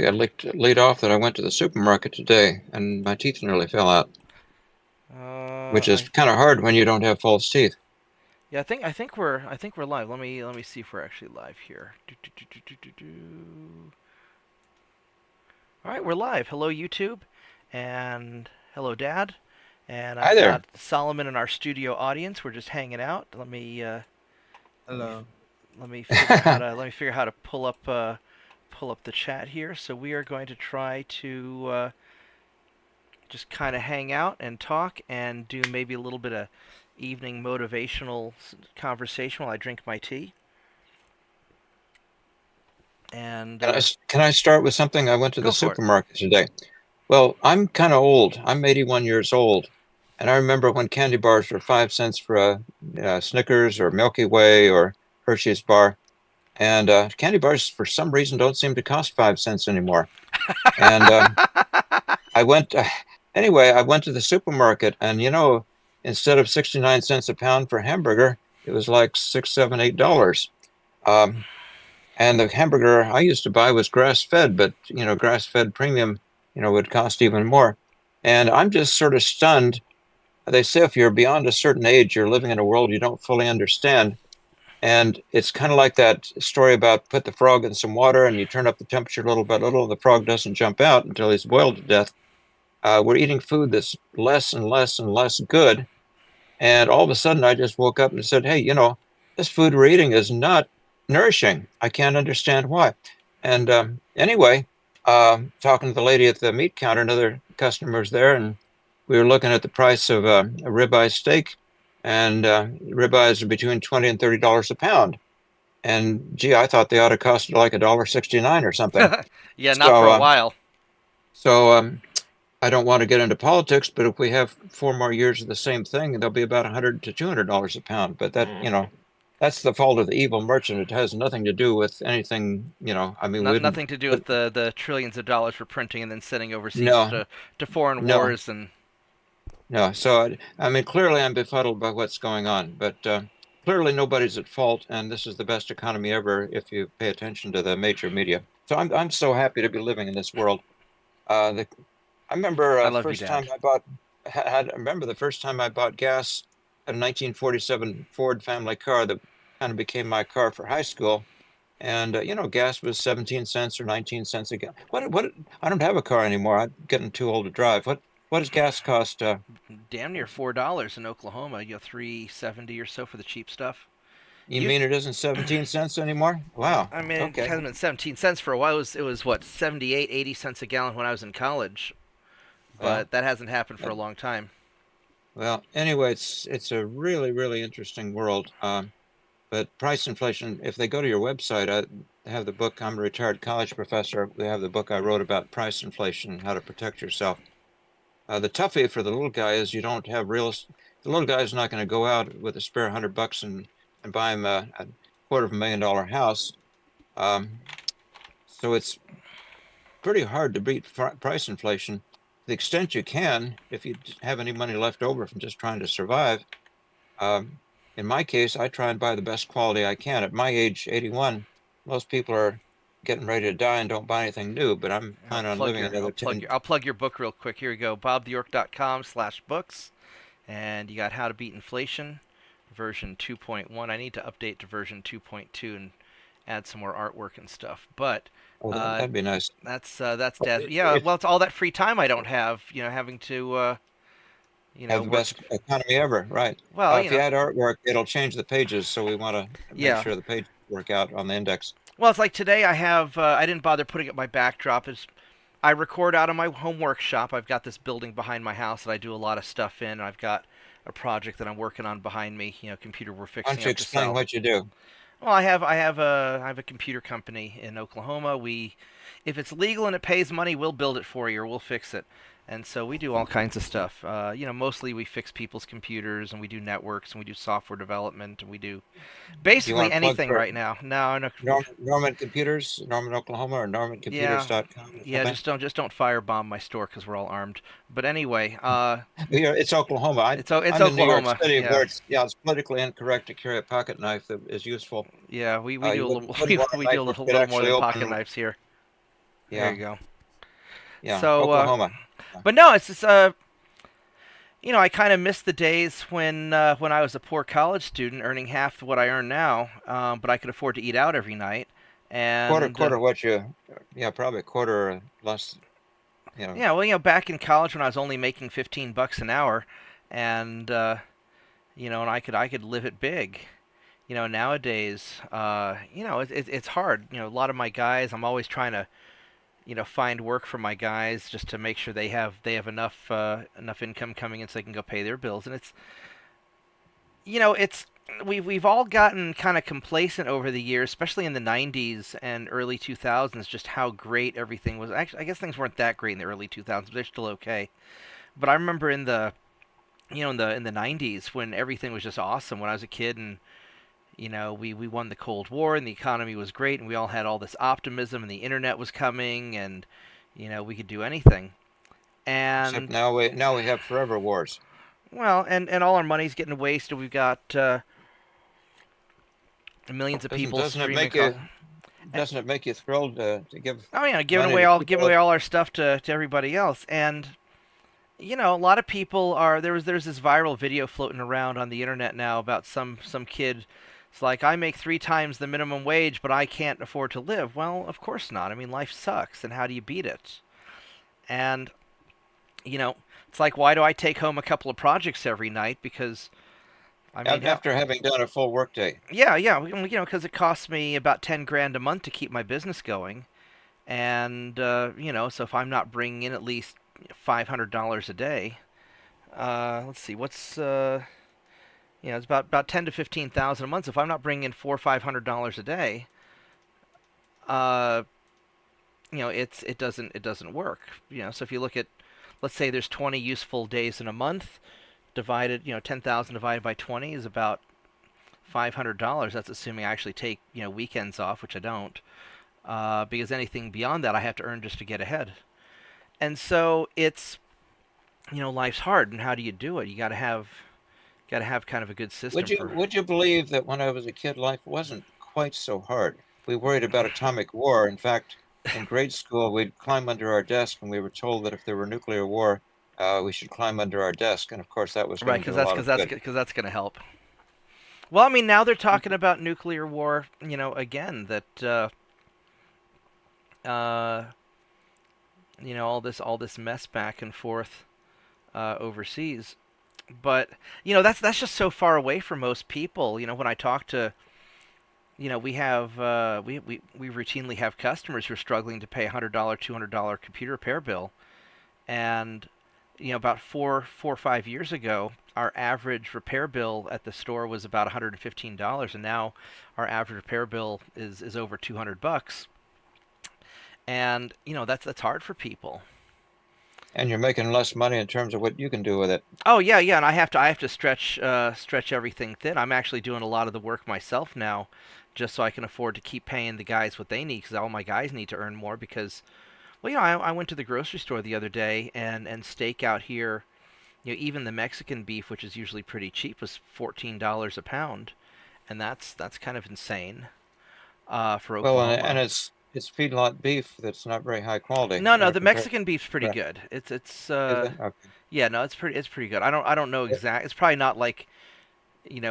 think I lead off that I went to the supermarket today and my teeth nearly fell out, which is I kind of hard when you don't have false teeth. yeah, I think we're live. Let me see if we're actually live here. Do. All right, we're live. Hello YouTube, and hello Dad, and Hi I've there. got Solomon in our studio audience. We're just hanging out. Let me Hello. let me figure how to let me figure how to pull up the chat here. So we are going to try to just kind of hang out and talk and do maybe a little bit of evening motivational conversation while I drink my tea. And Can I start with something? I went to the go for it. supermarket today. Well, I'm kind of old. I'm 81 years old. And I remember when candy bars were 5 cents for a Snickers or Milky Way or Hershey's bar. And candy bars, for some reason, don't seem to cost 5 cents anymore. And I went, anyway, I went to the supermarket and, instead of 69 cents a pound for a hamburger, it was like six, seven, $8. Um, and the hamburger I used to buy was grass fed, but, grass fed premium, would cost even more. And I'm just sort of stunned. They say if you're beyond a certain age, you're living in a world you don't fully understand. And it's kind of like that story about put the frog in some water and you turn up the temperature little by little, the frog doesn't jump out until he's boiled to death. We're eating food that's less and less and less good. And all of a sudden, I just woke up and said, hey, this food we're eating is not nourishing. I can't understand why. And anyway, talking to the lady at the meat counter, another customer was there, and we were looking at the price of a ribeye steak, and ribeyes are between $20 and $30 a pound. And gee, I thought they ought to cost like $1.69 or something. Yeah, not for So, a while. so I don't want to get into politics, but if we have 4 more years of the same thing, there'll be about 100 to $200 a pound. But that's the fault of the evil merchant. It has nothing to do with anything. I mean, we Not wouldn't. nothing to do with the trillions of dollars for printing and then sending overseas No, to foreign no, wars and no. So I mean, clearly I'm befuddled by what's going on, but clearly nobody's at fault, and this is the best economy ever if you pay attention to the major media. So I'm so happy to be living in this world. The I remember I the love you, first time Dad. I bought had I remember the first time I bought gas at a 1947 Ford family car that kind of became my car for high school. And gas was 17 cents or 19 cents a gallon. What I don't have a car anymore. I'm getting too old to drive. What does gas cost? Damn near $4 in Oklahoma. You know, 3.70 or so for the cheap stuff. You You, mean it isn't 17 cents anymore? Wow. I mean, it Okay. hasn't been 17 cents for a while. It was what 78, 80 cents a gallon when I was in college, Well, but that hasn't happened for uh, a long time. anyway, it's a really really interesting world. But price inflation, if they go to your website, I have the book. I'm a retired college professor. We have the book I wrote about price inflation and how to protect yourself. The toughie for the little guy is you don't have real. The little guy is not going to go out with a spare $100 and buy him a $250,000 house. Um, so it's pretty hard to beat price inflation. To the extent you can, if you have any money left over from just trying to survive. Um, in my case, I try and buy the best quality I can. At my age, 81, most people are getting ready to die and don't buy anything new, but I'm planning on living I'll another plug 10. your I'll plug your book real quick. Here we go. bobtheork.com/books, and you got How to Beat Inflation, version 2.1. I need to update to version 2.2 and add some more artwork and stuff. But Oh, uh, that'd be nice. that's Dad. Yeah, If well, it's all that free time I don't have. Having to have the work. best economy ever, right? Well, If you add artwork, it'll change the pages, so we want to make yeah. sure the pages work out on the index. Well, it's like today I didn't bother putting up my backdrop. I record out of my home workshop. I've got this building behind my house that I do a lot of stuff in. I've got a project that I'm working on behind me. Computer we're Why fixing don't you up to explain sell. what you do? Well, I have a computer company in Oklahoma. If it's legal and it pays money, we'll build it for you or we'll fix it. And so we do all kinds of stuff. Mostly we fix people's computers and we do networks and we do software development and we do Do you basically want to plug anything for right now. No, no, Norman Computers, Norman, Oklahoma, or yeah, normancomputers.com or yeah. something? Just don't firebomb my store because we're all armed. But anyway, Yeah, it's Oklahoma. it's I'm in New York Oklahoma. City, Yeah, where it's politically incorrect to carry a pocket knife that is useful. yeah. We do You a little wouldn't want we a do knife a that little could little more actually than pocket open. knives here. There you Yeah, go. yeah, So, Oklahoma. Yeah. but no, it's just I kind of miss the days when I was a poor college student earning half what I earn now, but I could afford to eat out every night. Quarter, And quarter what you, yeah, probably a quarter or less, you know. yeah, well, back in college when I was only making $15 an hour, and and I could live it big. Nowadays, it's hard. A lot of my guys, I'm always trying to find work for my guys just to make sure they have enough income coming in so they can go pay their bills. And it's we've all gotten kind of complacent over the years, especially in the 90s and early 2000s, just how great everything was. Actually, I guess things weren't that great in the early 2000s, but they're still okay. But I remember in the 90s when everything was just awesome when I was a kid, and we won the Cold War and the economy was great and we all had all this optimism and the internet was coming, and we could do anything. Except And now we have forever wars. well, and all our money's getting wasted. We've got millions of Doesn't people doesn't it streaming make across. you doesn't it make you thrilled to give Oh yeah, giving money away to all people giving that away all our stuff to everybody else. And a lot of people are there's this viral video floating around on the internet now about some kid. It's like, I make 3 times the minimum wage, but I can't afford to live. Well, of course not. I mean, life sucks, and how do you beat it? And you know, it's like, why do I take home a couple of projects every night? Because I mean, hell, after having done a full workday. yeah, because it costs me about 10 grand a month to keep my business going. And so if I'm not bringing in at least $500 a day, let's see, what's it's about 10 to 15 thousand a month. So if I'm not bringing in $400 or $500 a day, uh, it doesn't work. So if you look at, let's say there's 20 useful days in a month, divided, 10,000 divided by 20 is about $500. That's assuming I actually take weekends off, which I don't, because anything beyond that I have to earn just to get ahead. And so it's life's hard, and how do you do it? You got to have kind of a good Would system you for. would you believe that when I was a kid, life wasn't quite so hard? We worried about atomic war. In fact, in grade school, we'd climb under our desk, and we were told that if there were nuclear war, we should climb under our desk. And of course, that was going Right, to because do a that's lot because of that's good. because that's going to help. Well, I mean, now they're talking about nuclear war. Again, that uh, all this mess back and forth overseas. But that's just so far away from most people. When I talk to we have we routinely have customers who are struggling to pay $100, $200 computer repair bill, and about 4 or 5 years ago, our average repair bill at the store was about $115, and now our average repair bill is over $200. And that's hard for people. And you're making less money in terms of what you can do with it. Oh yeah, yeah, and I have to stretch everything thin. I'm actually doing a lot of the work myself now, just so I can afford to keep paying the guys what they need, because all my guys need to earn more. Because, well, I went to the grocery store the other day, and steak out here, even the Mexican beef, which is usually pretty cheap, was $14 a pound, and that's kind of insane for Well, and Oklahoma. it's feedlot beef that's not very high quality No, no, the compared. Mexican beef's pretty Right. good. It's Is it? Okay. yeah, no, it's pretty good. I don't know exact. It's probably not like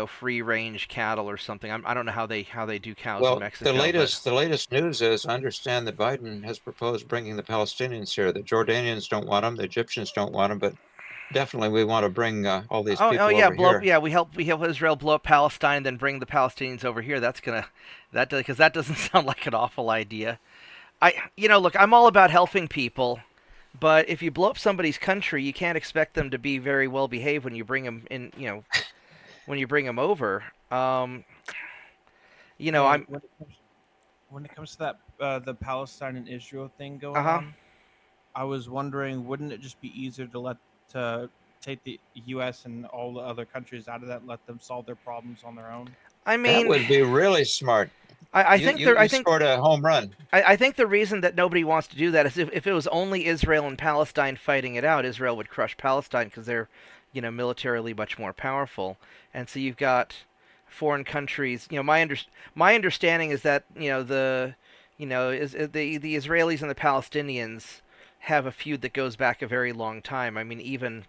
free range cattle or something. I don't know how they do cows in Well, the Mexico, but latest the latest news is I understand that Biden has proposed bringing the Palestinians here. The Jordanians don't want them, the Egyptians don't want them, but definitely we want to bring all these oh people yeah, over blow up. here. Yeah, we help Israel blow up Palestine, then bring the Palestinians over here. Because that doesn't sound like an awful idea. Look, I'm all about helping people, but if you blow up somebody's country, you can't expect them to be very well behaved when you bring them in. When you bring them over. And I'm. when it comes to that the Palestine and Israel thing Uh going huh. on, I was wondering, wouldn't it just be easier to take the U.S. and all the other countries out of that, and let them solve their problems on their own? I That mean, would be really smart. I You think you there. I you think scored a home run. I think the reason that nobody wants to do that is if it was only Israel and Palestine fighting it out, Israel would crush Palestine because they're, militarily much more powerful. And so you've got foreign countries. My understanding is that the Israelis and the Palestinians have a feud that goes back a very long time. I mean, even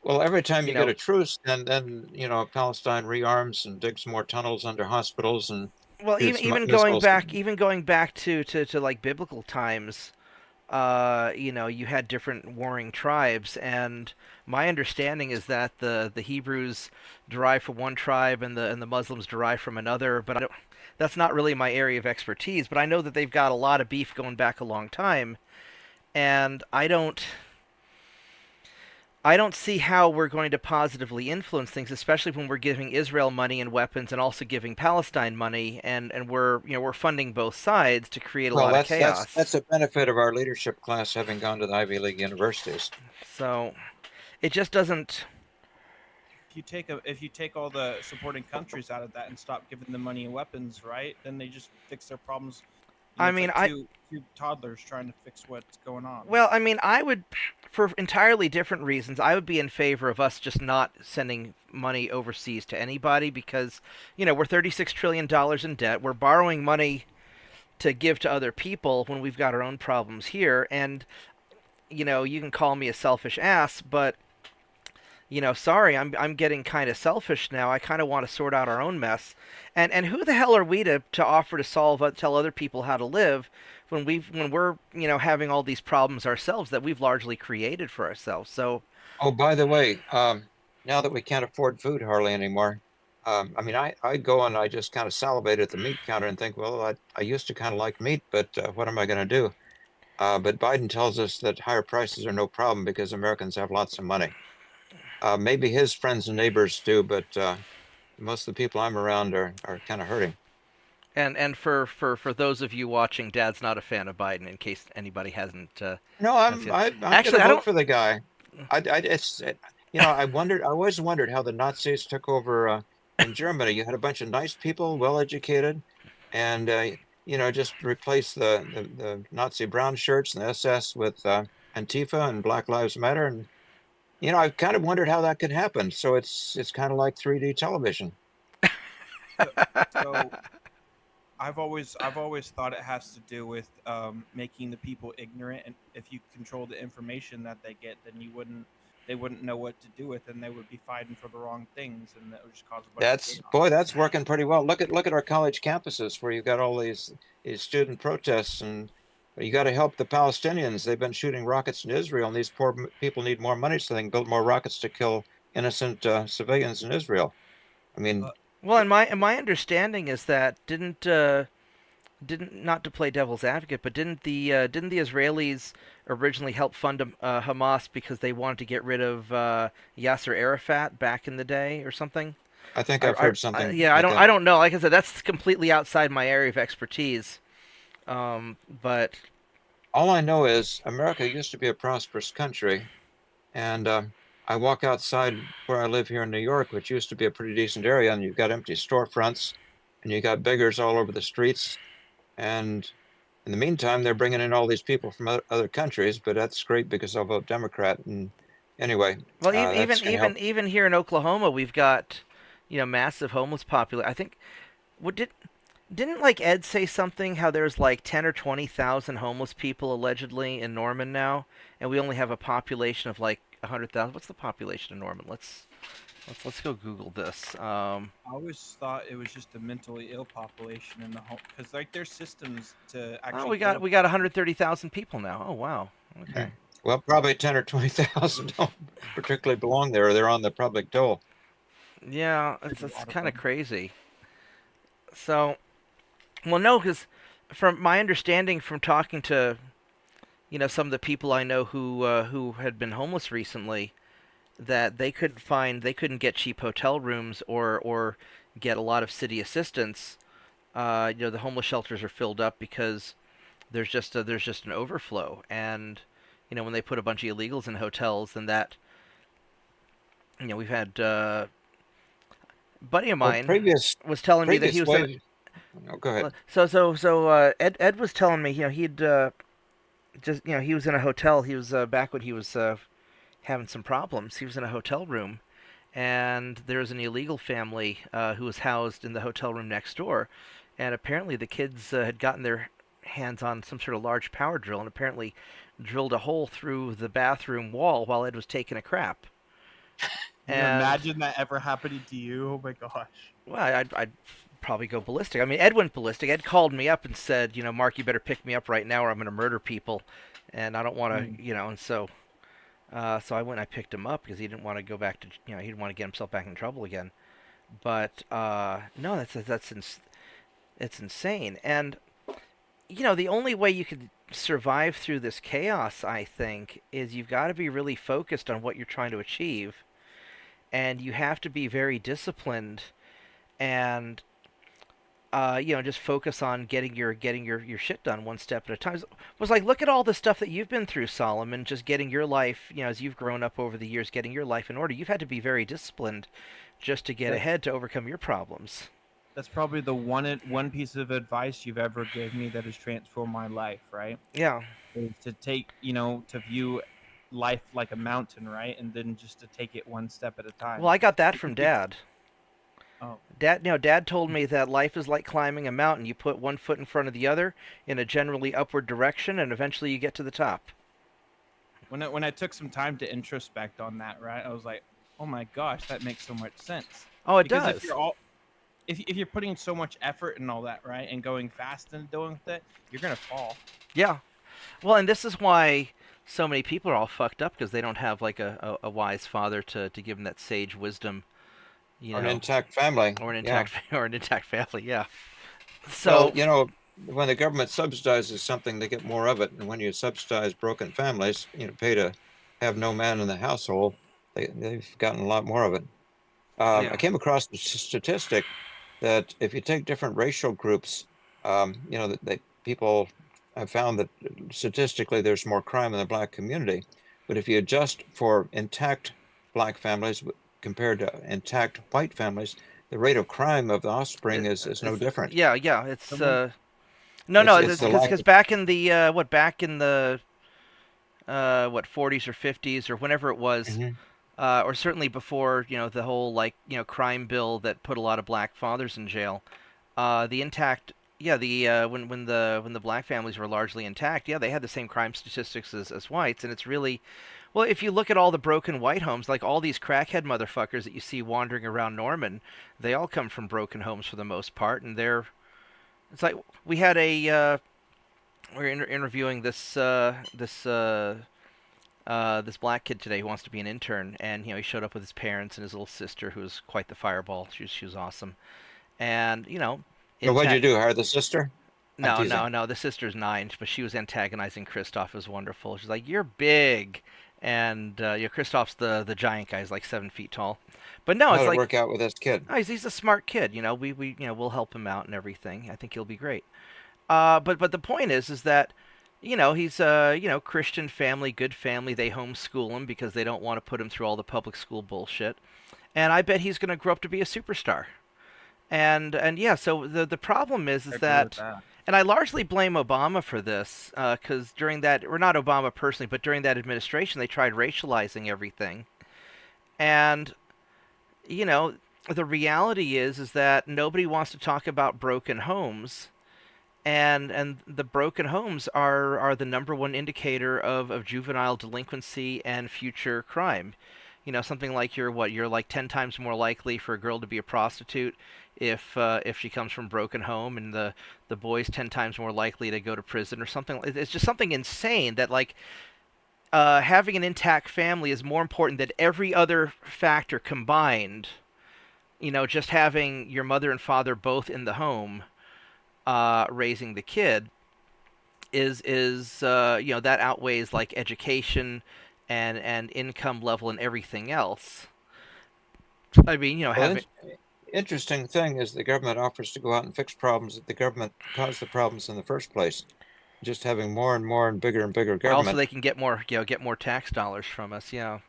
Well, every time you you get know, a truce, and then Palestine rearms and digs more tunnels under hospitals and well, even shoots even going missiles. back, to like biblical times, you had different warring tribes, and my understanding is that the Hebrews derive from one tribe and the Muslims derive from another. But that's not really my area of expertise. But I know that they've got a lot of beef going back a long time, and I don't see how we're going to positively influence things, especially when we're giving Israel money and weapons and also giving Palestine money, and we're funding both sides to create a Well, lot of that's chaos. a benefit of our leadership class having gone to the Ivy League universities. So it just doesn't. If you take all the supporting countries out of that and stop giving them money and weapons, right? Then they just fix their problems. I It's mean, like two toddlers trying to fix what's going on. I would, for entirely different reasons, I would be in favor of us just not sending money overseas to anybody because, we're $36 trillion in debt. We're borrowing money to give to other people when we've got our own problems here. And, you can call me a selfish ass, but sorry, I'm getting kind of selfish now. I kind of want to sort out our own mess. And who the hell are we to offer to tell other people how to live when we're having all these problems ourselves that we've largely created for ourselves. So Oh, by the way, now that we can't afford food hardly anymore, I mean, I go and I just kind of salivate at the meat counter and think, well, I used to kind of like meat, but what am I going to do? But Biden tells us that higher prices are no problem because Americans have lots of money. Maybe his friends and neighbors do, but most of the people I'm around are kind of hurting. and for those of you watching, Dad's not a fan of Biden. In case anybody hasn't No, has yet. I'm going to Actually, I vote don't. for the guy. I always wondered how the Nazis took over in Germany. You had a bunch of nice people, well educated, and just replace the Nazi brown shirts and the SS with Antifa and Black Lives Matter, and I kind of wondered how that could happen. So it's kind of like 3D television. So, so I've always thought it has to do with making the people ignorant, and if you control the information that they get, then they wouldn't know what to do with, and they would be fighting for the wrong things, and that would just cause a bunch of That's chaos. boy, that's working pretty well. Look at our college campuses where you've got all these student protests, and you got to help the Palestinians. They've been shooting rockets in Israel, and these poor people need more money so they can build more rockets to kill innocent civilians in Israel. I mean, Uh, Well, it, and my understanding is that didn't not to play devil's advocate, but didn't the Israelis originally help fund Hamas because they wanted to get rid of Yasser Arafat back in the day or something? I think I've heard something Yeah, like I that. don't know. Like I said, that's completely outside my area of expertise. But All I know is America used to be a prosperous country, and I walk outside where I live here in New York, which used to be a pretty decent area, and you've got empty storefronts, and you got beggars all over the streets. And in the meantime, they're bringing in all these people from other countries, but that's great because I'll vote Democrat. And anyway, well, that's going to help. even here in Oklahoma, we've got massive homeless population. I think what didn't like Ed say something how there's like 10 or 20,000 homeless people allegedly in Norman now, and we only have a population of like 100,000. What's the population in Norman? Let's go Google this. I always thought it was just a mentally ill population in the home, because like there's systems to Oh, actually we get got them. we got 130,000 people now. Oh wow. Hmm. Okay. Well, probably 10 or 20,000 don't particularly belong there. They're on the public dole. Yeah, There's a it's lot of kind of them. crazy. So, well, no, because from my understanding from talking to some of the people I know who had been homeless recently, that they couldn't get cheap hotel rooms or get a lot of city assistance. The homeless shelters are filled up because there's just an overflow, and when they put a bunch of illegals in hotels, then that we've had a buddy of Well, mine was telling me that he previous was in. wave. Oh, go ahead. Ed was telling me he'd just he was in a hotel. He was back when he was having some problems. He was in a hotel room, and there was an illegal family who was housed in the hotel room next door, and apparently the kids had gotten their hands on some sort of large power drill and apparently drilled a hole through the bathroom wall while Ed was taking a crap. Can you And imagine that ever happening to you? Oh my gosh. well, I'd probably go ballistic. I mean, Ed went ballistic. Ed called me up and said, you know, Mark, you better pick me up right now, or I'm going to murder people, and I don't want Mm. to, you know. And so I went and I picked him up because he didn't want to go back to, you know, he didn't want to get himself back in trouble again. But no, it's insane. And you know, the only way you could survive through this chaos, I think, is you've got to be really focused on what you're trying to achieve, and you have to be very disciplined and you know, just focus on getting your shit done one step at a time. It was like, look at all the stuff that you've been through, Solomon. Just getting your life, you know, as you've grown up over the years, getting your life in order. You've had to be very disciplined just to get That, ahead to overcome your problems. that's probably the one piece of advice you've ever gave me that has transformed my life, right? Yeah. Is to take, to view life like a mountain, right? And then just to take it one step at a time. Well, I got that from Dad. Oh, Dad told me that life is like climbing a mountain. You put one foot in front of the other in a generally upward direction, and eventually you get to the top. when I took some time to introspect on that, right? I was like, oh my gosh, that makes so much sense. Oh, it Because does. if you're putting so much effort and all that, right, and going fast and doing with it, you're gonna fall. Yeah. Well, and this is why so many people are all fucked up because they don't have like a wise father to give them that sage wisdom, you Or an know, intact family. or an Yeah. intact or an intact family. Yeah. Well, So when the government subsidizes something, they get more of it. And when you subsidize broken families, pay to have no man in the household, they've gotten a lot more of it. I yeah. came across the statistic that if you take different racial groups, that people have found that statistically there's more crime in the black community. But if you adjust for intact black families compared to intact white families, the rate of crime of the offspring is no different. Yeah. It's Someone, no, It's it's the lack because of. back in the back in the 40s or 50s or whenever it was, Mhm. or certainly before, you know, the whole like, you know, crime bill that put a lot of black fathers in jail. The intact, yeah, the when the black families were largely intact, yeah, they had the same crime statistics as whites, and it's really, well, if you look at all the broken white homes, like all these crackhead motherfuckers that you see wandering around Norman, they all come from broken homes for the most part, and it's like we had we're interviewing this black kid today who wants to be an intern, and you know he showed up with his parents and his little sister, who was quite the fireball. She was awesome, and you know, So what'd you intact. do? Hire the sister? I'm No, teasing. no, no. The sister's 9, but she was antagonizing Kristoff. It was wonderful. She's like, "You're big," and Kristoff's the giant guy. He's like 7 feet tall. But no, How'd it's it like, work out with this kid? oh, he's a smart kid. You know, we we'll help him out and everything. I think he'll be great. But the point is that, you know, he's Christian family, good family. They homeschool him because they don't want to put him through all the public school bullshit. And I bet he's going to grow up to be a superstar. And yeah, so the problem is I agree with that, that. and I largely blame Obama for this, because during that, or not Obama personally, but during that administration, they tried racializing everything. And you know, the reality is that nobody wants to talk about broken homes, and the broken homes are the number one indicator of juvenile delinquency and future crime. You know, something like you're like 10 times more likely for a girl to be a prostitute if she comes from a broken home, and the boy's 10 times more likely to go to prison or something. It's just something insane that like having an intact family is more important than every other factor combined. You know, just having your mother and father both in the home raising the kid is you know, that outweighs like education and income level and everything else. I mean, you know, Well, having interesting thing is the government offers to go out and fix problems that the government caused the problems in the first place. Just having more and more and bigger also government. they can get more, you know, get more tax dollars from us. Yeah.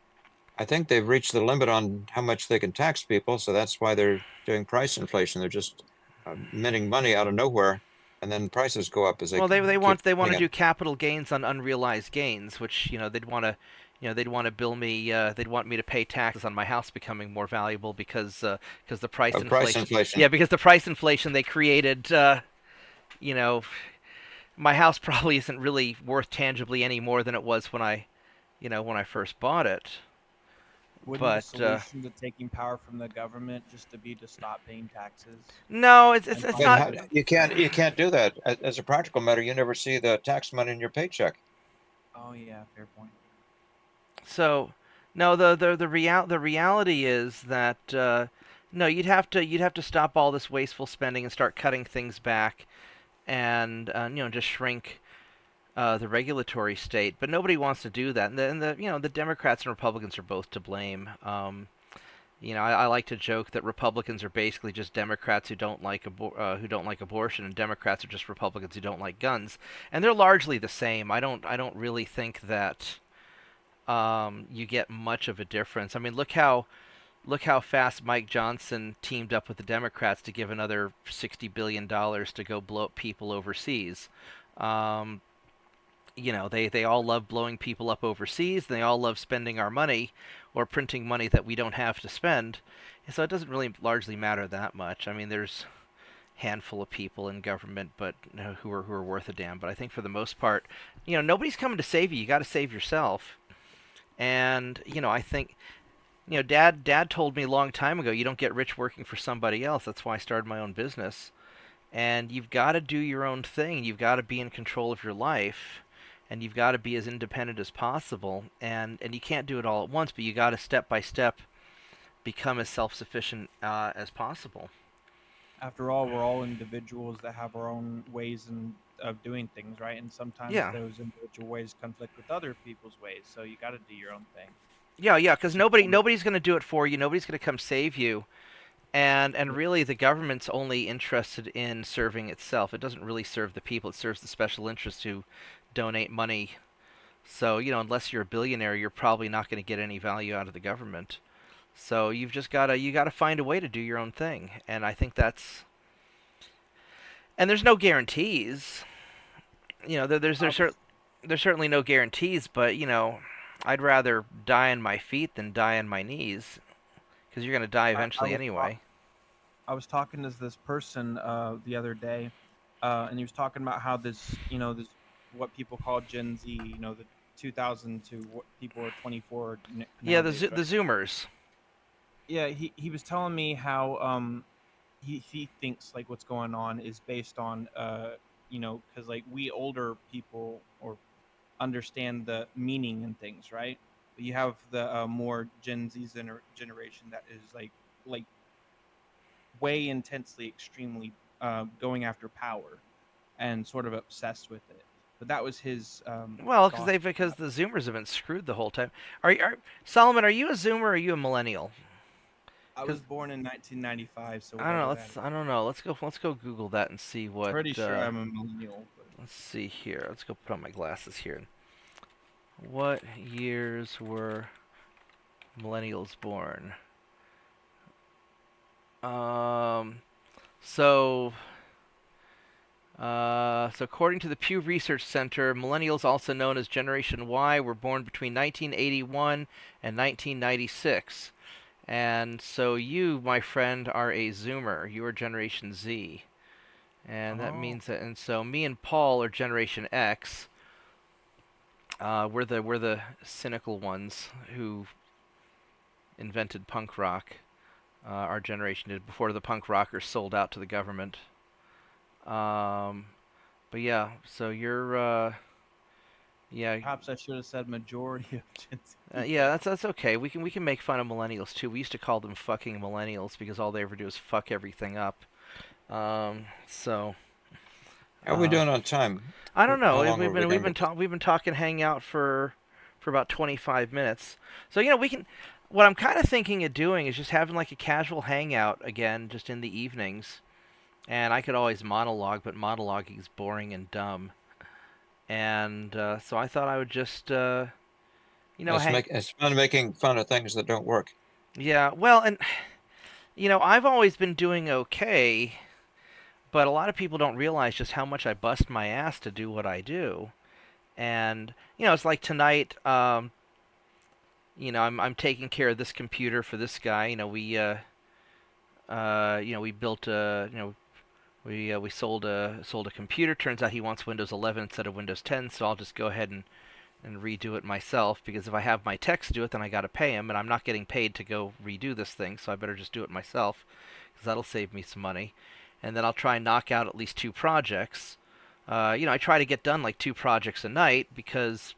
I think they've reached the limit on how much they can tax people, so that's why they're doing price inflation. They're just minting money out of nowhere, and then prices go up as they Well, keep they want doing to it. do capital gains on unrealized gains, which you know they'd want to bill me. They'd want me to pay taxes on my house becoming more valuable because the price Of price inflation. Yeah, inflation. because the price inflation they created. You know, my house probably isn't really worth tangibly any more than it was when I first bought it. Wouldn't the But solution to taking power from the government just to be to stop paying taxes no, and it's But not. populate? you can't do that. As a practical matter, you never see the tax money in your paycheck. Oh yeah, fair point. So, no, the reality is that no, you'd have to stop all this wasteful spending and start cutting things back, and just shrink the regulatory state. But nobody wants to do that, and the Democrats and Republicans are both to blame. I like to joke that Republicans are basically just Democrats who don't like abortion, and Democrats are just Republicans who don't like guns, and they're largely the same. I don't really think that you get much of a difference. I mean, look how fast Mike Johnson teamed up with the Democrats to give another $60 billion to go blow up people overseas. Um, they all love blowing people up overseas. And they all love spending our money or printing money that we don't have to spend. And so it doesn't really largely matter that much. I mean, there's a handful of people in government, but who are worth a damn. But I think for the most part, nobody's coming to save you. You got to save yourself. And I think dad told me a long time ago, you don't get rich working for somebody else. That's why I started my own business. And you've got to do your own thing. You've got to be in control of your life, and you've got to be as independent as possible. And you can't do it all at once, but you got to step by step become as self-sufficient as possible. After all, we're all individuals that have our own ways of doing things, right? And sometimes Yeah, those individual ways conflict with other people's ways. So you got to do your own thing. yeah. Because Just don't. nobody's going to do it for you. Nobody's going to come save you. And really, the government's only interested in serving itself. It doesn't really serve the people. It serves the special interests who donate money. So unless you're a billionaire, you're probably not going to get any value out of the government. So you gotta find a way to do your own thing. And I think that's and there's no guarantees. Uh, There's certainly no guarantees, but I'd rather die on my feet than die on my knees because you're gonna die I eventually was anyway. I was talking to this person the other day, and he was talking about how this what people call Gen Z, the 2000 to what people are 24 Yeah, nowadays, right? the Zoomers. Yeah, he was telling me how he thinks like what's going on is based on because like we older people or understand the meaning and things, right? But you have the more Gen Z generation that is like way intensely, extremely going after power and sort of obsessed with it. But that was his Well, thoughts. because the Zoomers have been screwed the whole time. Solomon? Are you a Zoomer or are you a millennial? I was Because born in 1995, so I don't know. whatever that is. I don't know. Let's go Google that and see what. Pretty sure I'm a millennial. But Let's see here. Let's go put on my glasses here. What years were millennials born? Um, so, so according to the Pew Research Center, millennials, also known as Generation Y, were born between 1981 and 1996. And so you, my friend, are a Zoomer. You are Generation Z. And that oh, means that, and so me and Paul are Generation X. We're the cynical ones who invented punk rock. Our generation did before the punk rockers sold out to the government. Um, but yeah, so you're yeah perhaps I should have said majority of Gen Z yeah people. that's okay. We can make fun of millennials too. We used to call them fucking millennials because all they ever do is fuck everything up. So How are we uh, doing on time? I don't know. How long are we going to get? We've been talking, hang out for about 25 minutes. So we can. What I'm kind of thinking of doing is just having like a casual hangout again, just in the evenings. And I could always monologue, but monologuing is boring and dumb. And so I thought I would just, hang. It's fun making fun of things that don't work. Yeah, well, and I've always been doing okay, but a lot of people don't realize just how much I bust my ass to do what I do. And it's like tonight. I'm taking care of this computer for this guy. We built a We sold a computer. Turns out he wants Windows 11 instead of Windows 10, so I'll just go ahead and redo it myself, because if I have my techs do it, then I got to pay him, and I'm not getting paid to go redo this thing, so I better just do it myself, because that'll save me some money. And then I'll try and knock out at least 2 projects. I try to get done like 2 projects a night, because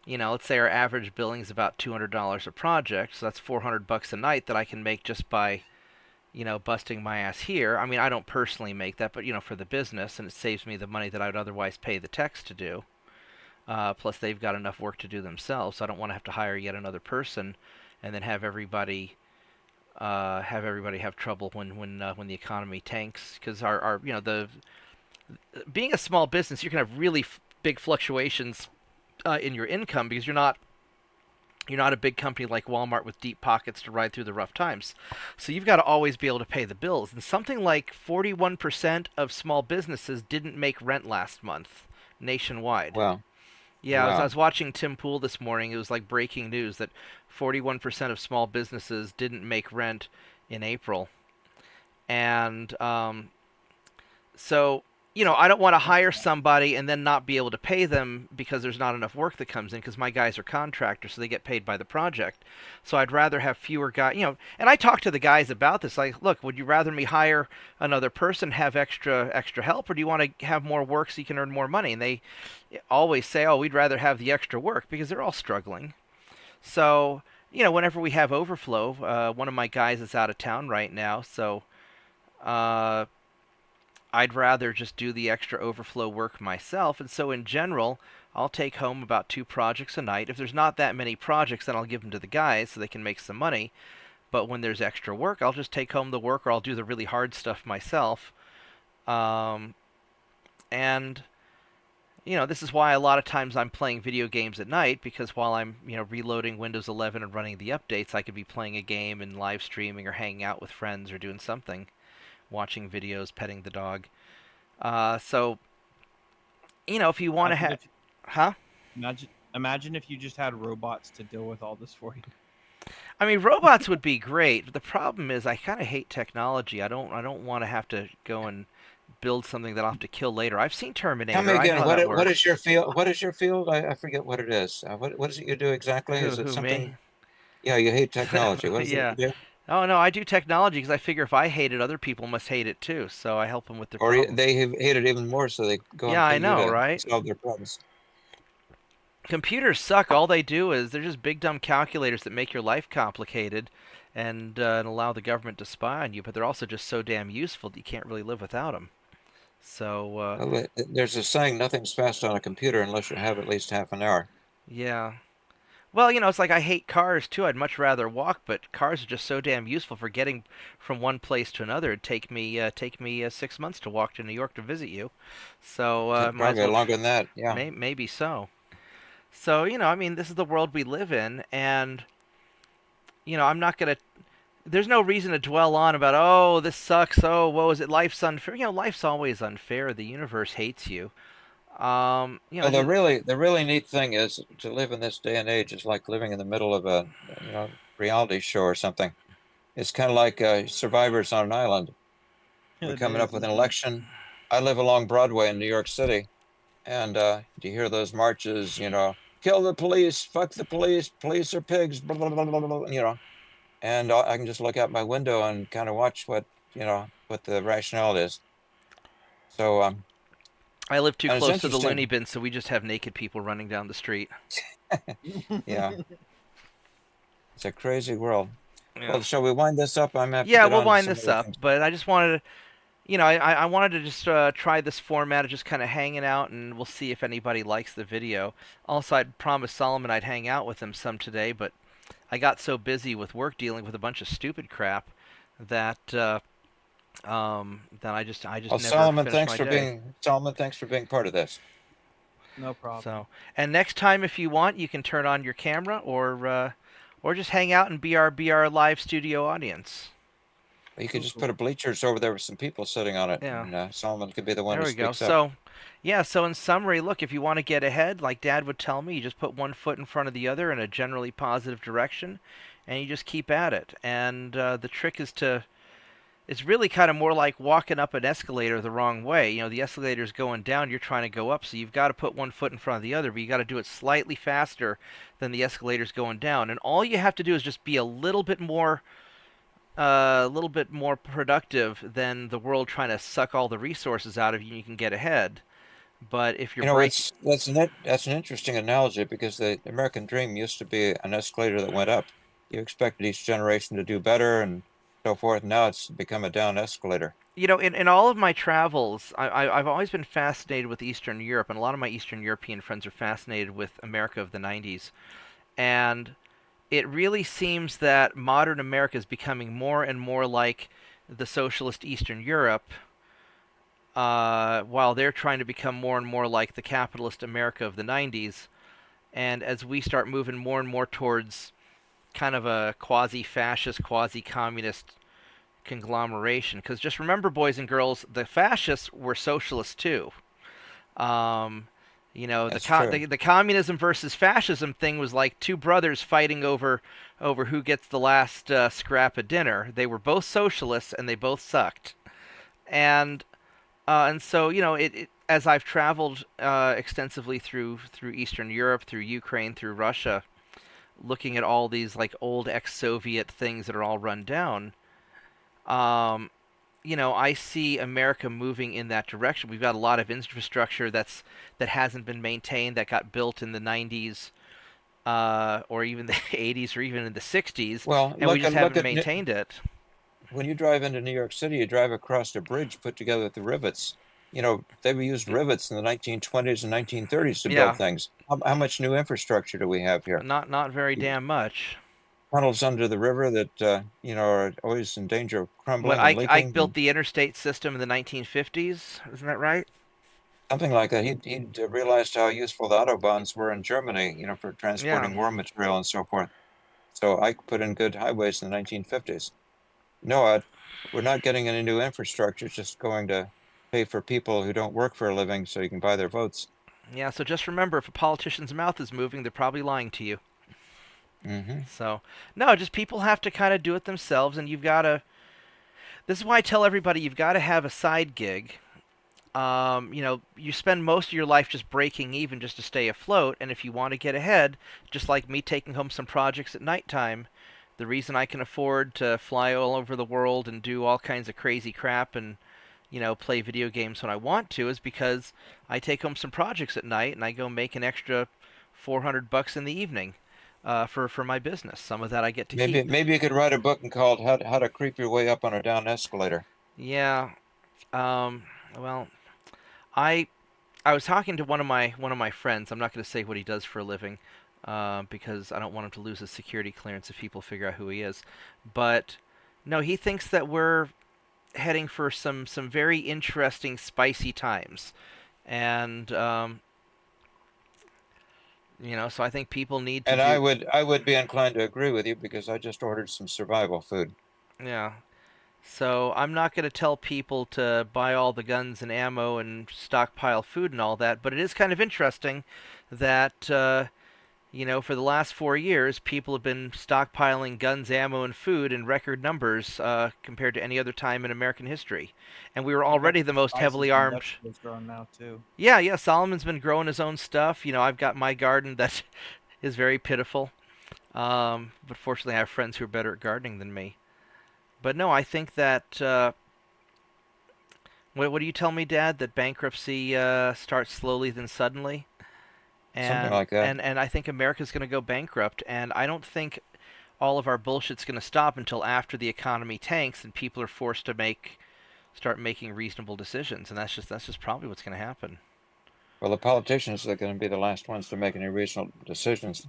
let's say our average billing is about $200 a project, so that's $400 a night that I can make just by busting my ass here. I mean, I don't personally make that, but for the business, and it saves me the money that I would otherwise pay the techs to do. Plus, they've got enough work to do themselves, so I don't want to have to hire yet another person, and then have everybody have trouble when the economy tanks. Because our the being a small business, you can have really big fluctuations in your income, because you're not a big company like Walmart with deep pockets to ride through the rough times. So you've got to always be able to pay the bills. And something like 41% of small businesses didn't make rent last month nationwide. Wow. Yeah, I Wow. was watching Tim Pool this morning. It was like breaking news that 41% of small businesses didn't make rent in April. And so, I don't want to That's hire sad. somebody and then not be able to pay them because there's not enough work that comes in, because my guys are contractors, so they get paid by the project. So I'd rather have fewer guys, and I talk to the guys about this, like, look, would you rather me hire another person, have extra help, or do you want to have more work so you can earn more money? And they always say, oh, we'd rather have the extra work, because they're all struggling. So, whenever we have overflow, one of my guys is out of town right now, so uh, I'd rather just do the extra overflow work myself. And so in general, I'll take home about 2 projects a night. If there's not that many projects, then I'll give them to the guys so they can make some money. But when there's extra work, I'll just take home the work, or I'll do the really hard stuff myself. Um, and this is why a lot of times I'm playing video games at night, because while I'm reloading Windows 11 and running the updates, I could be playing a game and live streaming or hanging out with friends or doing something, watching videos, petting the dog. So, if you want to Imagine have, if huh? imagine if you just had robots to deal with all this for you. I mean, robots would be great. The problem is, I kind of hate technology. I don't want to have to go and build something that I'll have to kill later. I've seen Tell me Terminator. I know again, how that what is your works. field? What is your field? I forget what it is. What is it you do exactly? Who Is it who me? something? Yeah, you hate technology. What is it Yeah. you do? Oh no, I do technology because I figure if I hate it, other people must hate it too. So I help them with their Or problems. they hate it even more, so they go Yeah, and I pay you know, to right? solve their problems. Computers suck. All they do is they're just big dumb calculators that make your life complicated, and allow the government to spy on you. But they're also just so damn useful that you can't really live without them. So Well, there's a saying, nothing's fast on a computer unless you have at least half an hour. yeah. Well, it's like I hate cars too. I'd much rather walk, but cars are just so damn useful for getting from one place to another. It'd take me 6 months to walk to New York to visit you, so might as Probably well longer than that. Yeah. maybe so. So I mean, this is the world we live in, and I'm not gonna. There's no reason to dwell on about, oh, this sucks, oh, what was it, life's unfair. Life's always unfair. The universe hates you. Well, Just, the really neat thing is to live in this day and age is like living in the middle of a, reality show or something. It's kind of like survivors on an island. We're It coming up is, with an isn't it? election. I live along Broadway in New York City, and do you hear those marches? Kill the police, fuck the police, police are pigs, blah, blah, blah, blah, blah, and I can just look out my window and kind of watch what the rationale is. So, I live too and it's close to the loony interesting. bin, so we just have naked people running down the street. Yeah, it's a crazy world. Yeah. Well, shall we wind this up? I'm gonna have to Yeah, get we'll on to wind some this other up, things. but I just wanted to, I wanted to just try this format of just kind of hanging out, and we'll see if anybody likes the video. Also, I'd promised Solomon I'd hang out with him some today, but I got so busy with work dealing with a bunch of stupid crap that I just Well, never finished my day. Solomon, thanks for being part of this. No problem. So, and next time if you want, you can turn on your camera, or just hang out and be our live studio audience. You could Cool, just put cool. a bleachers over there with some people sitting on it, Yeah. and Solomon could be the one There who we go. speaks up. So, yeah, so in summary, look, if you want to get ahead, like Dad would tell me, you just put one foot in front of the other in a generally positive direction, and you just keep at it. And the trick it's really kind of more like walking up an escalator the wrong way. You know, the escalator's going down, you're trying to go up, so you've got to put one foot in front of the other, but you got to do it slightly faster than the escalator's going down. And all you have to do is just be a little bit more productive than the world trying to suck all the resources out of you, and you can get ahead. But if you're You know, break, that's an interesting analogy because the American dream used to be an escalator that went up. You expected each generation to do better and so forth. Now it's become a down escalator. you know, in all of my travels, I've always been fascinated with Eastern Europe, and a lot of my Eastern European friends are fascinated with America of the 90s. And it really seems that modern America is becoming more and more like the socialist Eastern Europe, while they're trying to become more and more like the capitalist America of the 90s. And as we start moving more and more towards kind of a quasi fascist, quasi communist conglomeration, because just remember, boys and girls, the fascists were socialists too. Um, you know, That's true. the communism versus fascism thing was like two brothers fighting over who gets the last scrap of dinner. They were both socialists and they both sucked. And so you know, as I've traveled extensively through Eastern Europe, through Ukraine, through Russia, looking at all these like old ex-Soviet things that are all run down. Um, you know, I see America moving in that direction. We've got a lot of infrastructure that hasn't been maintained, that got built in the 90s, or even the 80s, or even in the 60s, Well, and we just look haven't at maintained it. when you drive into New York City, you drive across a bridge put together with the rivets. You know, they were used rivets in the 1920s and 1930s to build Yeah, things. How much new infrastructure do we have here? not very damn much. Tunnels under the river that you know are always in danger of What crumbling and Ike leaking, built the interstate system in the 1950s, isn't that right? something like that. He realized how useful the autobahns were in Germany, you know, for Yeah. transporting war material and so forth. So I put in good highways in the 1950s. No, we're not getting any new infrastructure. It's just going to pay for people who don't work for a living so you can buy their votes. Yeah, so just remember, if a politician's mouth is moving, they're probably lying to you. Hmm. So, no, just people have to kind of do it themselves, and you've got to. This is why I tell everybody you've got to have a side gig. You know, you spend most of your life just breaking even just to stay afloat, and if you want to get ahead, just like me taking home some projects at nighttime, the reason I can afford to fly all over the world and do all kinds of crazy crap and, you know, play video games when I want to is because I take home some projects at night and I go make an extra $400 in the evening for my business. Some of that I get to keep. Maybe you could write a book and called How to Creep Your Way Up on a Down Escalator. Yeah. Um, well, I I was talking to one of my friends. I'm not going to say what he does for a living, because I don't want him to lose his security clearance if people figure out who he is. But no, he thinks that we're heading for some very interesting, spicy times, and you know, so I think people need to And do. I would be inclined to agree with you because I just ordered some survival food. Yeah. So I'm not going to tell people to buy all the guns and ammo and stockpile food and all that, but it is kind of interesting that you know, for the last 4 years, people have been stockpiling guns, ammo, and food in record numbers compared to any other time in American history. And we were I bet already the the most spices heavily and armed. vegetables growing now too. Yeah, yeah, Solomon's been growing his own stuff. You know, I've got my garden that is very pitiful. But fortunately, I have friends who are better at gardening than me. But no, I think that. What do you tell me, Dad? That bankruptcy starts slowly, then suddenly? Something and like that. and I think America's going to go bankrupt, and I don't think all of our bullshit's going to stop until after the economy tanks and people are forced to start making reasonable decisions, and that's just probably what's going to happen. Well, the politicians are going to be the last ones to make any reasonable decisions.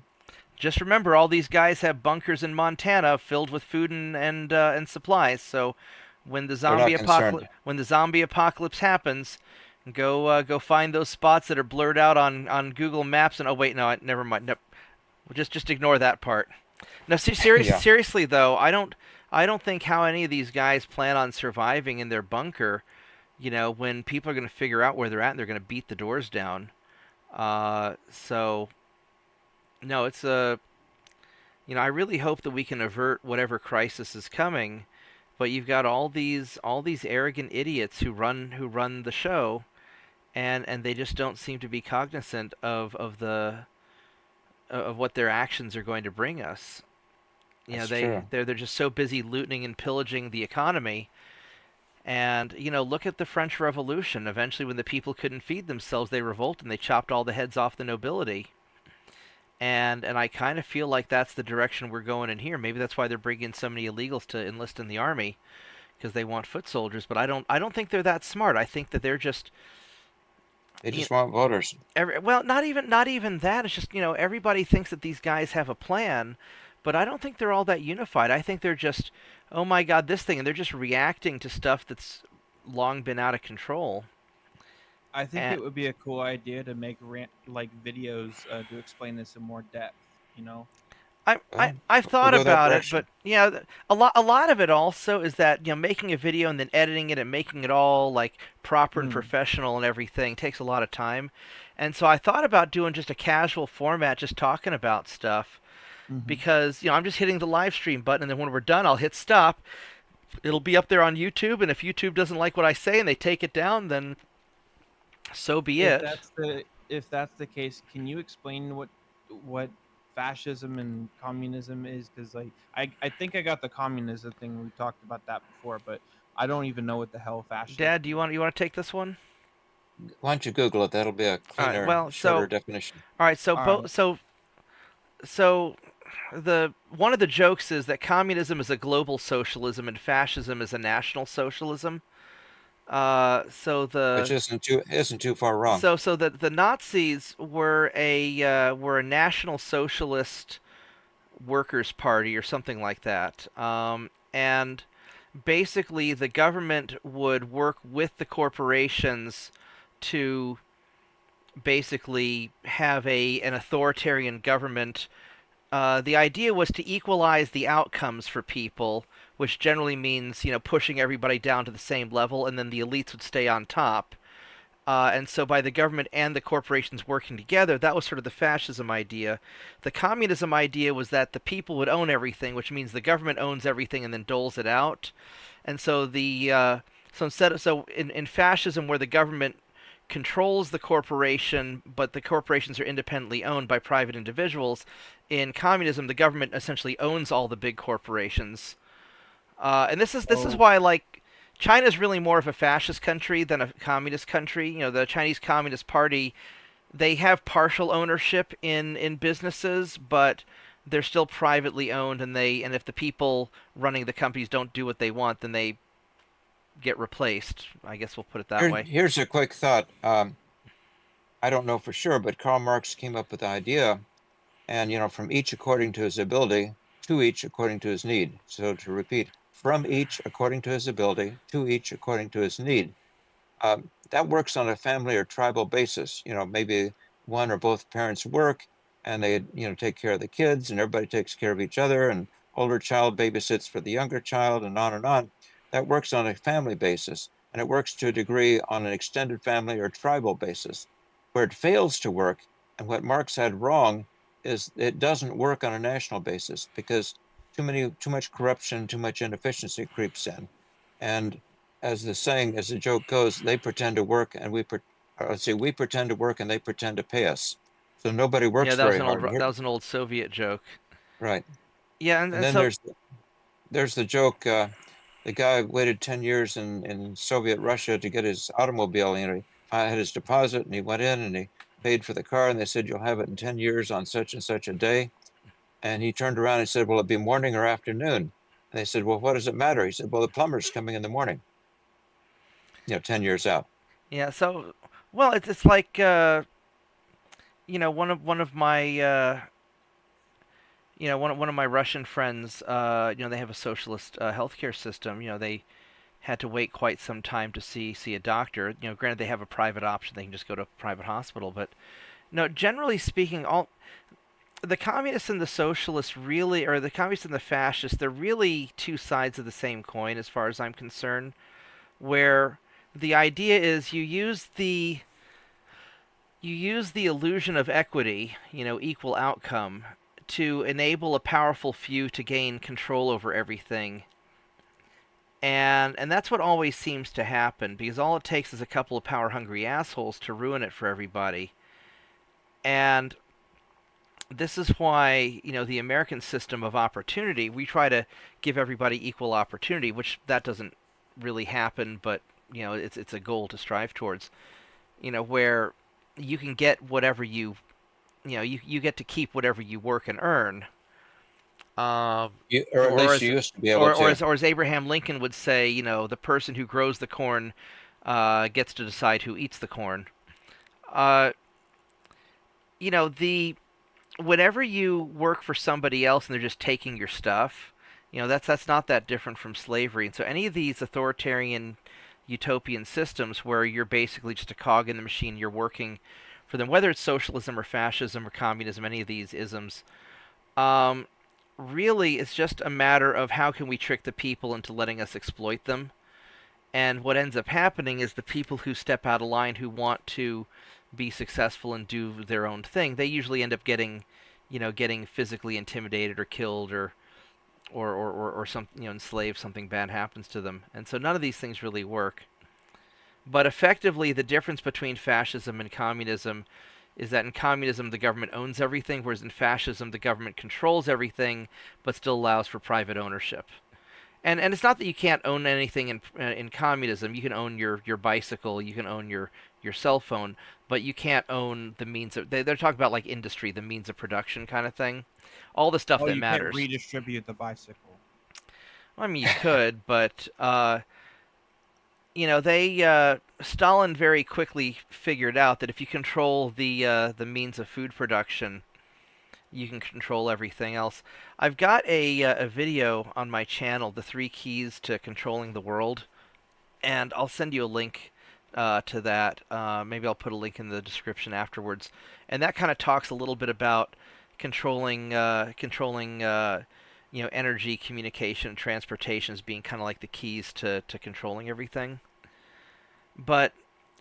Just remember, all these guys have bunkers in Montana filled with food and supplies. So They're not concerned. when the zombie apocalypse happens, go find those spots that are blurred out on Google Maps. And oh wait, no, never mind. No, just ignore that part. No, Yeah. seriously though, I don't think how any of these guys plan on surviving in their bunker. You know, when people are going to figure out where they're at, and they're going to beat the doors down. So no, it's a. You know, I really hope that we can avert whatever crisis is coming, but you've got all these arrogant idiots who run the show, and they just don't seem to be cognizant of what their actions are going to bring us. That's They true. they're just so busy looting and pillaging the economy. And look at the French Revolution. Eventually, when the people couldn't feed themselves, they revolted and they chopped all the heads off the nobility. And I kind of feel like that's the direction we're going in here. Maybe that's why they're bringing so many illegals to enlist in the army, because they want foot soldiers. But I don't think they're that smart. I think that they're just They you just want voters. well, not even that. It's just everybody thinks that these guys have a plan, but I don't think they're all that unified. I think they're just, oh my God, this thing, and they're just reacting to stuff that's long been out of control. I think And it would be a cool idea to make like videos to explain this in more depth. You know. I, I Well, I've we'll thought go that about it, but direction. a lot of it also is that making a video and then editing it and making it all like proper and Mm. professional and everything takes a lot of time. And so I thought about doing just a casual format, just talking about stuff, Mm-hmm. because I'm just hitting the live stream button, and then when we're done, I'll hit stop. It'll be up there on YouTube, and if YouTube doesn't like what I say and they take it down, then so be If it. that's the case, can you explain what fascism and communism is? Because like I think I got the communism thing. We talked about that before, but I don't even know what the hell fascism Dad, do you want to take this one? Why don't you Google it? That'll be a All right. cleaner, Well, shorter definition. all right. So All right. so the one of the jokes is that communism is a global socialism and fascism is a national socialism. Uh, so Which the isn't too far wrong. so the Nazis were a national socialist workers' party or something like that. And basically, the government would work with the corporations to basically have an authoritarian government. The idea was to equalize the outcomes for people, which generally means pushing everybody down to the same level, and then the elites would stay on top. And so, by the government and the corporations working together, that was sort of the fascism idea. The communism idea was that the people would own everything, which means the government owns everything and then doles it out. And so in fascism, where the government controls the corporation, but the corporations are independently owned by private individuals, in communism, the government essentially owns all the big corporations. And this is So why China's really more of a fascist country than a communist country. The Chinese Communist Party, they have partial ownership in businesses, but they're still privately owned, and if the people running the companies don't do what they want, then they get replaced. I guess we'll put it that way. Here's a quick thought. I don't know for sure, but Karl Marx came up with the idea, and from each according to his ability, to each according to his need. So to repeat, from each according to his ability, to each according to his need. That works on a family or tribal basis. Maybe one or both parents work and they, take care of the kids and everybody takes care of each other and older child babysits for the younger child and on and on. That works on a family basis and it works to a degree on an extended family or tribal basis. Where it fails to work and what Marx had wrong is it doesn't work on a national basis because too much corruption, too much inefficiency creeps in. And as the joke goes, they pretend to work and we pretend to work and they pretend to pay us. So nobody Yeah, works that was very an old hard that here. was an old Soviet joke. Right. Yeah, and, And and then so there's the joke, the guy waited 10 years in Soviet Russia to get his automobile, he had his deposit and he went in and he paid for the car and they said, you'll have it in 10 years on such and such a day. And he turned around and said, will it be morning or afternoon? And they said, well, what does it matter? He said, well, the plumber's coming in the morning, 10 years out. yeah, so well, it's like one of my one of my Russian friends. They have a socialist healthcare system. They had to wait quite some time to see a doctor. Granted they have a private option; they can just go to a private hospital. But no, generally speaking, all the communists and the socialists really, or the communists and the fascists, they're really two sides of the same coin, as far as I'm concerned. Where the idea is you use the illusion of equity, equal outcome, to enable a powerful few to gain control over everything. And that's what always seems to happen, because all it takes is a couple of power hungry assholes to ruin it for everybody. And this is why, the American system of opportunity, we try to give everybody equal opportunity, which that doesn't really happen, but it's a goal to strive towards. Where you can get whatever you get to keep whatever you work and earn. Or at Or least as you used to be able to. or as Abraham Lincoln would say, the person who grows the corn gets to decide who eats the corn. Uh, the whenever you work for somebody else and they're just taking your stuff, that's not that different from slavery. And so any of these authoritarian utopian systems where you're basically just a cog in the machine, you're working for them, whether it's socialism or fascism or communism, any of these isms, um, really it's just a matter of how can we trick the people into letting us exploit them. And what ends up happening is the people who step out of line, who want to be successful and do their own thing, they usually end up getting physically intimidated or killed or some enslaved. Something bad happens to them, and so none of these things really work. But effectively, the difference between fascism and communism is that in communism the government owns everything, whereas in fascism the government controls everything, but still allows for private ownership. And it's not that you can't own anything in communism. You can own your bicycle, you can own your cell phone, but you can't own the means of. They're talking about like industry, the means of production kind of thing, all the stuff Oh, that you can't matters. redistribute the bicycle. I mean, you could, but they Stalin very quickly figured out that if you control the means of food production, you can control everything else. I've got a video on my channel, the 3 keys to controlling the world, and I'll send you a link to that. Maybe I'll put a link in the description afterwards, and that kind of talks a little bit about controlling energy, communication, and transportation as being kind of like the keys to controlling everything. But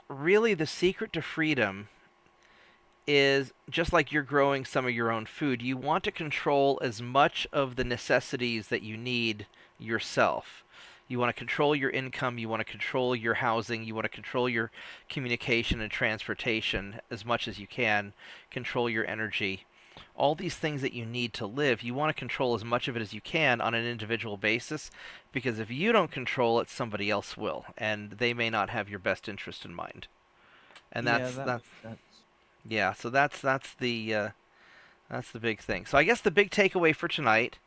really, the secret to freedom is just like you're growing some of your own food. You want to control as much of the necessities that you need yourself. You want to control your income, you want to control your housing, you want to control your communication and transportation as much as you can, control your energy. All these things that you need to live, you want to control as much of it as you can on an individual basis, because if you don't control it, somebody else will, and they may not have your best interest in mind. And Yeah, that's that that's makes sense. yeah, so that's the big thing. So I guess the big takeaway for tonight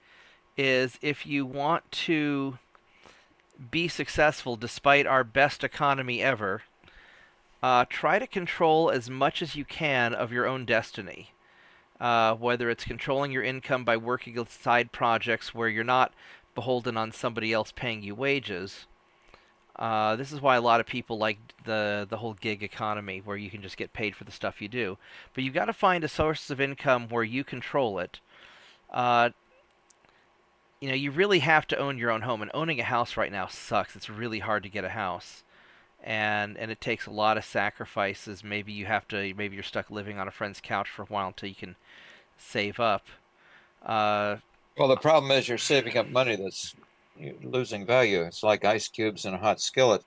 is if you want to be successful despite our best economy ever, try to control as much as you can of your own destiny. Whether it's controlling your income by working on side projects where you're not beholden on somebody else paying you wages. This is why a lot of people like the whole gig economy, where you can just get paid for the stuff you do. But you've got to find a source of income where you control it. Uh, you really have to own your own home, and owning a house right now sucks. It's really hard to get a house, and it takes a lot of sacrifices. Maybe you're stuck living on a friend's couch for a while until you can save up. Uh, Well, the problem is you're saving up money that's losing value. It's like ice cubes in a hot skillet.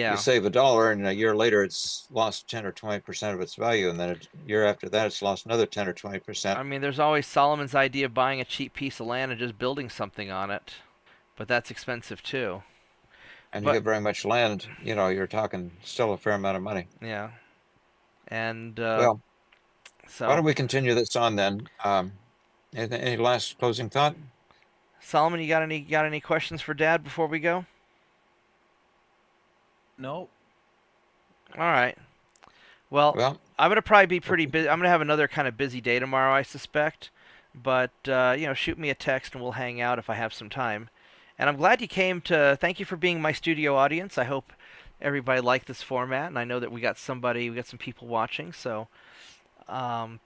You yeah. save $1, and a year later it's lost 10 or 20% of its value, and then a year after that it's lost another 10 or 20%. I mean, there's always Solomon's idea of buying a cheap piece of land and just building something on it, but that's expensive too. And you But get very much land, you're talking still a fair amount of money. yeah, and Well, why so don't we continue this on then? Any last closing thought? Solomon, you got any questions for Dad before we go? Nope. All right. Well, Well, I'm gonna probably be pretty busy. I'm gonna have another kind of busy day tomorrow, I suspect. But shoot me a text and we'll hang out if I have some time. And I'm glad you came to. Thank you for being my studio audience. I hope everybody liked this format, and I know that we got some people watching. So, um,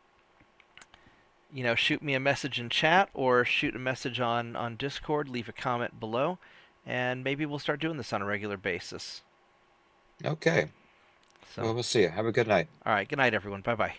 shoot me a message in chat or shoot a message on Discord. Leave a comment below, and maybe we'll start doing this on a regular basis. okay. So, Well, we'll see you. Have a good night. all right. Good night, everyone. Bye bye.